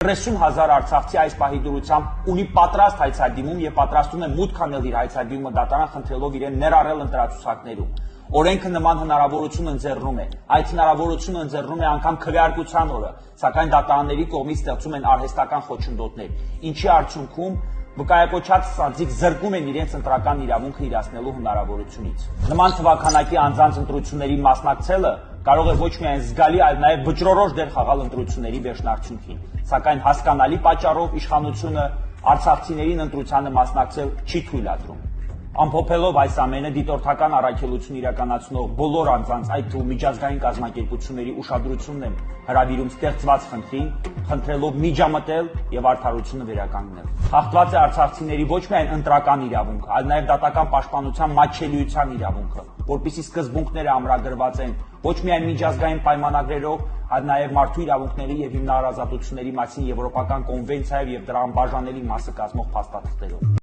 30,000 արցախցի այս պահի դրությամբ ունի պատրաստ հայցադիմում եւ պատրաստում է մուտք անել իր հայցադիմումը դատարան խնդրելով իրեն ներառել ընտրացուցակներում։ Օրենքը նման հնարավորություն ընձեռնում է, այդ հնարավորությունը ընձեռնում է անգամ քվեարկության օրը, սակայն դատարանների կողմից ստեղծում են արհեստական խոչընդոտներ, ինչի արդյունքում վկայակոչած սանձիկ զրկում են իրենց ընտրական իրավունքը իրացնելու հնարավորությունից։ Նման թվաքանակի անձանց ընտրությունների մասնակցելը կարող է ոչ միայն զգալի, այլ նաև վճռորոշ դեր խաղալ ընտրությունների վերջնարդյունքին, սակայն հասկանալի պատճառով իշխանությունը արցախցիներին ընտրությանը մասնակցել չի թույլատրում։ Ամփոփելով այս ամենը, դիտորդական առաքելություն իրականացնող բոլոր անձանց, այդ թվում միջազգային կազմակերպությունների ուշադրությունն եմ հրավիրում ստեղծված խնդրին, խնդրելով միջամտել եւ արդարությունը վերականգնել։ Հաղթված է արցախցիների ոչ միայն ընտրական իրավունքը, այլ նաեւ դատական պաշտպանության մատչելիության իրավունքը, որպիսի սկզբունքները ամրագրված են ոչ միայն միջազգային պայմանագրերով, այլ նաեւ մարդու իրավունքների եւ հիմնարարազատությունների մասին եվրոպական կոնվենցիայով եւ դրա անբաժանելի մասը կազմող փաստաթղթերով։